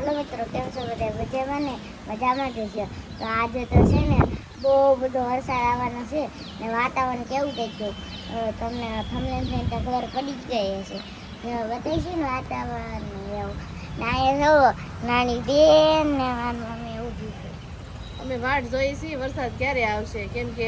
હાલો મિત્રો, કેમ છો બધા? મજામાં ને? મજામાં જ છે. તો આજે તો છે ને બહુ બધો વરસાદ આવવાનો છે ને વાતાવરણ કેવું કંઈક તમને થમલેન થઈને તો ખબર પડી જ ગઈ હશે. બતાવીશું ને વાતાવરણ એવું. ને અહીંયા જુઓ, નાની બેન ને મારી મમ્મી ઊભી છે. અમે વાટ જોઈ છીએ વરસાદ ક્યારે આવશે, કેમ કે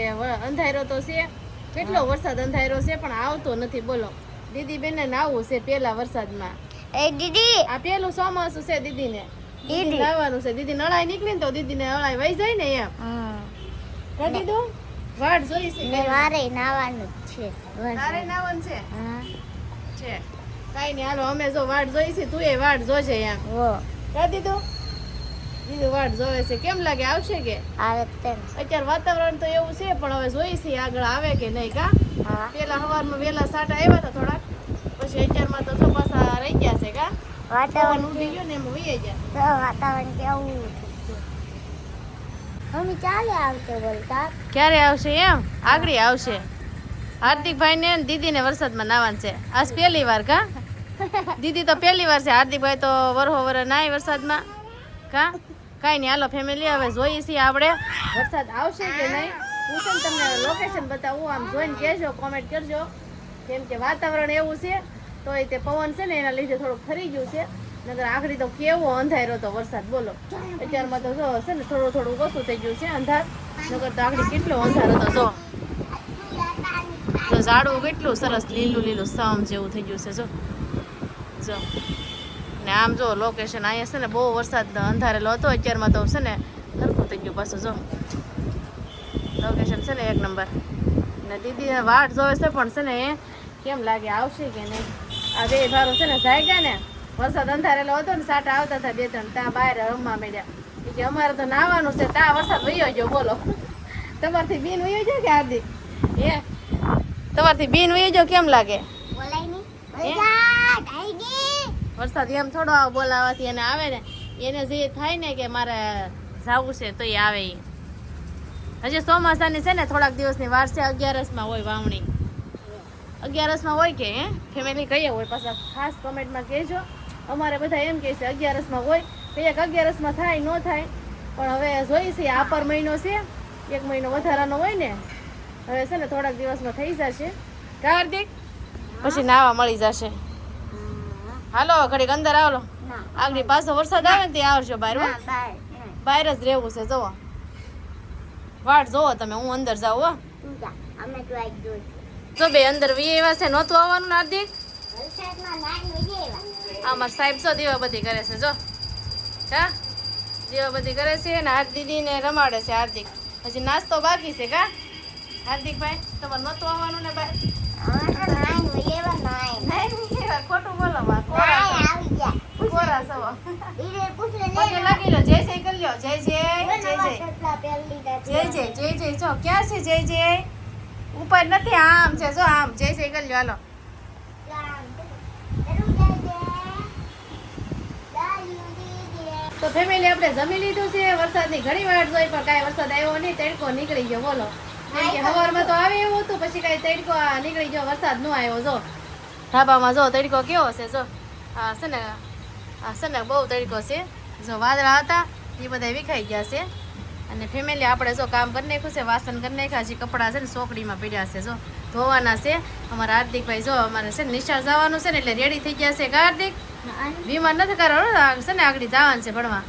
અંધારો તો છે, કેટલો વરસાદ અંધારો છે પણ આવતો નથી. બોલો, દીદી બેન ને નાવું છે પેલા વરસાદમાં. એ દીદી, આ પેલું ચોમાસું છે દીદી ને દીદી નાવાનું છે. દીદી નળાઈ નીકળી ને તો દીદી ને નળાઈ વહી જાય ને એમ કરી દીધું. વાટ જોઈ છે ને મારે નાવાનું જ છે. તારે નાવાનું છે હા છે કઈ નઈ, હાલો અમે જો વાટ જોઈ છે, તું એ વાટ જોજે એમ. વો કરી દીધું. દીદી વાટ જોવે છે. કેમ લાગે આવશે કે? આવે તેમ. અત્યારે વાતાવરણ તો એવું છે પણ હવે જોઈ છે આગળ આવે કે નહીં. કા હા પેલા સવારમાં વેલા સાટા આવ્યા હતા થોડાક, પછી અત્યારમાં તો ચોપાસા રહી ગયા છે. કા પવન વાતાવરણ ઉડી ગયો ને એમ વહી ગયા. તો વાતાવરણ કેવું છે? મમ્મી ચાલે આવતો બોલતા. ક્યારે આવશે એમ? આગળ આવશે. હાર્દિકભાઈ ને દીદી ને વરસાદમાં નાવાનું છે. આજ પહેલી વાર. કા દીદી તો પહેલી વાર છે, હાર્દિકભાઈ તો વરહો વર નાય વરસાદમાં. કા કાંઈ નહીં, હાલો ફેમિલી હવે જોઈએ છીએ આપણે વરસાદ આવશે કે નહીં. હું છે ને તમને લોકેશન બતાવું, આમ જોઈને કહેજો, કોમેન્ટ કરજો. કેમ કે વાતાવરણ એવું છે તો તે પવન છે ને એના લીધે થોડુંક ફરી ગયું છે. નગર આખરી તો કેવો અંધારો હતો વરસાદ. બોલો, અત્યારમાં તો જો છે ને થોડું થોડું ઓછું થઈ ગયું છે અંધાર. નગર તો આખરી કેટલો અંધાર હતો. જો તો ઝાડવું કેટલું સરસ લીલું લીલું સામ જેવું થઈ ગયું છે. જો ને આમ જો લોકેશન અહીંયા છે ને બહુ વરસાદ અંધારેલો હતો, અત્યારમાં તો છે ને સરખું થઈ ગયું પાછું. જો લોકેશન છે ને એક નંબર. ને દીદી વાટ જોવે છે પણ છે ને એ કેમ લાગે આવશે કે નહીં. આ બે ભારો છે ને જાગ્યા ને, વરસાદ અંધારેલો હતો ને સાટા આવતા હતા બે ત્રણ, ત્યાં બહાર રમવા માંડ્યા કે અમારે તો નાવાનું છે. ત્યાં વરસાદ વયો ગયો. બોલો, તમારથી બીન વયો ગયો કે હાર્દિક? એ તમારથી બીન વયો ગયો કેમ લાગે? બોલાય નહીં. બોલતા ડાઈડી. વરસાદ એમ થોડો આવ બોલાવાથી એને આવે ને, એને જે થાય ને કે મારે જાવું છે તો એ આવે. હજી ચોમાસાની છે ને થોડાક દિવસની વાર છે. 11 હોય વાવણી. 11 હોય કે હે ફેમિલી કહીએ હોય? પાછા ખાસ કમેન્ટમાં કહેજો. અમારે બધા એમ કહે છે 11 હોય. કંઈક 11 થાય ન થાય, પણ હવે જોઈ છે. આ પર મહિનો છે, 1 મહિનો વધારાનો હોય ને. હવે છે ને થોડાક દિવસમાં થઈ જશે. કા હાર્દિક? પછી નાવા મળી જશે. હાલો ઘડીક અંદર આવલો. ના આગળ પાછો વરસાદ આવે ને ત્યાં આવજો બહાર. હો, બાય. બહાર જ રહેવું છે. જોવો વાટ જોવો તમે, હું અંદર જાઉં. હો તું જા, અમે તો આઈ ગયો છે. જો બે અંદર વીએવા છે, નહોતું આવવાનું ને હાર્દિક? વરસાદમાં નાઈ વજેવા. અમાર સાહેબ જો દીવા બધી કરે છે. જો કા દીવા બધી કરે છે ને હાથ દીદીને રમાડે છે હાર્દિક. હજી નાસ્તો બાકી છે. કા હાર્દિકભાઈ તમારે નહોતું આવવાનું ને બહાર? અમે તો નાઈ વજેવા નાઈ. નહીં, ખોટું બોલો માં. નાઈ આવી ગયા. કોરા સવો ઈરે પૂછ લે પગે લાગી લો. જય જય કરી લ્યો. જય જય જય જય કેટલા પહેલી દે જય જય જય જય. જો ક્યાં છે જય જય? ઉપર નથી, આમ છે. જો આમ જય જય કરી લ્યો. હાલો તો ફેમિલી આપણે જમી લીધું છે. વરસાદની ઘણી વાર જોઈ પણ કાંઈ વરસાદ આવ્યો નહીં, તડકો નીકળી ગયો. બોલો, કેમ કે સવારમાં તો આવે એવું હતું, પછી કાંઈ તડકો નીકળી ગયો, વરસાદ ન આવ્યો. જો ઢાબામાં જો તડકો કેવો છે. જો આ છે ને બહુ તડકો છે. જો વાદળા હતા એ બધા વિખાઈ ગયા છે. અને ફેમિલી આપણે જો કામ કરી નાખ્યું છે, વાસણ કરી નાખ્યા. હજી કપડાં છે ને ચોકડીમાં પડ્યા છે, જો ધોવાના છે. અમારા હાર્દિકભાઈ જો અમારે છે ને નિશાળ જવાનું છે ને એટલે રેડી થઈ ગયા છે. કા હાર્દિક? બીમાર નથી કરવાનું છે ને, આગળ જવાનું છે ભણવા.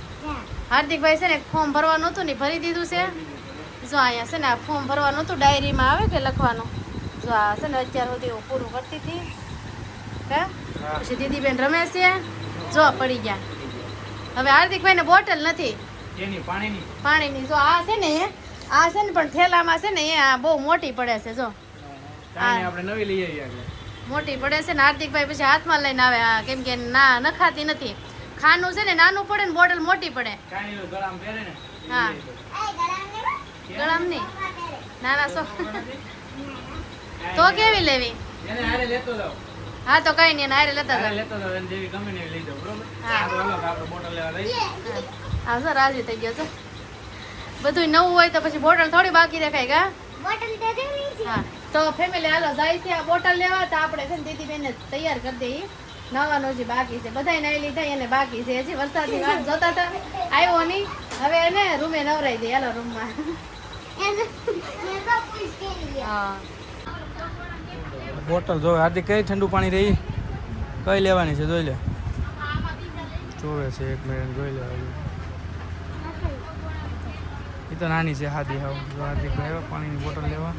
હાર્દિકભાઈ છે ને ફોર્મ ભરવાનું હતું ને ભરી દીધું છે. જો અહીંયા છે ને આ ફોર્મ ભરવાનું હતું, ડાયરીમાં આવે કે લખવાનું. જો આ છે ને અત્યાર સુધી હું પૂરું કરતી હતી. કા પછી દીદીબેન રમે છે. જો પડી ગયા. હવે હાર્દિકભાઈ ને બોટલ નથી પાણીની. જો આ છે ને પણ થેલામાં છે ને એ આ બહુ મોટી પડે છે. જો મોટી પડે છે ને હાર્દિકભાઈ પછી હાથમાં લઈને આવે. કેમ કે ના નખાતી નથી. ખાનું છે ને નાનું પડે ને બોટલ મોટી પડે. હા ગળામ નહીં, નાના સો તો કેવી લેવી? હા તો કઈ નહીં, હારે લેતા હા સર રાજી થઈ ગયો છે. બધું નવું હોય તો પછી બોટલ થોડી બાકી દેખાય. કા બોટલ દે દેવી છે. હા તો ફેમિલી હાલો જાય છે આ બોટલ લેવા. તો આપણે છે ને દીદીબેનને તૈયાર કરી દઈએ. નાવાનું હજી બાકી છે. બધાય નાઈ લીધા અને બાકી છે. હજી વરસાદની વાટ જોતા હતા, આવ્યો નહીં. હવે એને રૂમે નવરાઈ દે. હાલો રૂમમાં. હા બોટલ જો હાર્દિક કઈ ઠંડુ પાણી રહી કઈ લેવાની છે જોઈ લે. જોવે છે 1 મિનિટ જોઈ લે. એ તો નાની છે હાદી હાવ. જો હાર્દિક ભાઈ પાણીની બોટલ લેવા.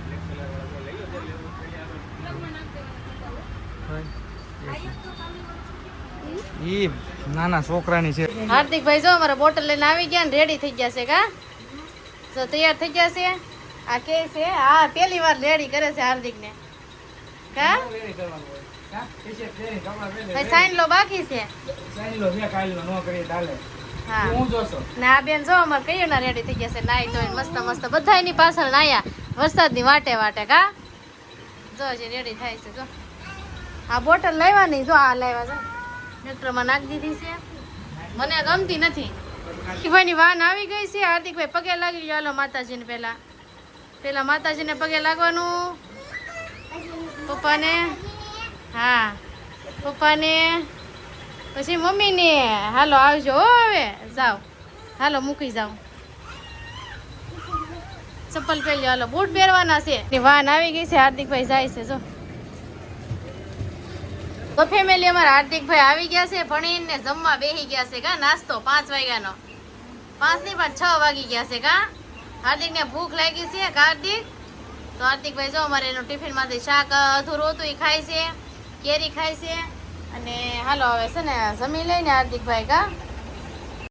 ઈ નાના છોકરાની છે. હાર્દિકભાઈ જો અમારા બોટલ લઈને આવી ગયા ને રેડી થઈ ગયા છે. કા જો તૈયાર થઈ ગયા છે. આ કે છે હા પહેલી વાર રેડી કરે છે હાર્દિક ને. કા ભાઈ સાઈન લો બાકી છે. હા ને આ બેન જો અમારે કયું ના રેડી થઈ ગયા છે. નાઈ તો મસ્ત મસ્ત બધા એની પાછળ નાયા વરસાદની વાટે વાટે. કા જો હજી રેડી થાય છે. જો આ બોટલ લાવ્યા નહીં. જો આ લાવ્યા જો ટ્રેક્ટરમાં નાખી દીધી છે. મને ગમતી નથી. ભાઈની વાન આવી ગઈ છે. હાર્દિકભાઈ પગે લાગી ગયો. હાલો માતાજીને પેલા માતાજીને પગે લાગવાનું. પપ્પાને હા પપ્પાને પછી મમ્મીને. હાલો આવજો હો. હવે જાઓ હાલો મૂકી જાઓ. ચપ્પલ પહેરી હાલો બૂટ પહેરવાના છે. વાન આવી ગઈ છે. હાર્દિકભાઈ જાય છે. જો તો ફેમિલી અમારા હાર્દિકભાઈ આવી ગયા છે. ભણીને જમવા બેસી ગયા છે. કા નાસ્તો 5 વાગ્યાનો 5 નહીં પણ 6 વાગી ગયા છે. કા હાર્દિકને ભૂખ લાગી છે. હાર્દિક તો હાર્દિકભાઈ જો અમારે એનું ટિફિનમાંથી શાક અધૂરું હતું એ ખાય છે. કેરી ખાય છે. અને હાલો હવે છે ને જમી લઈને હાર્દિકભાઈ. કા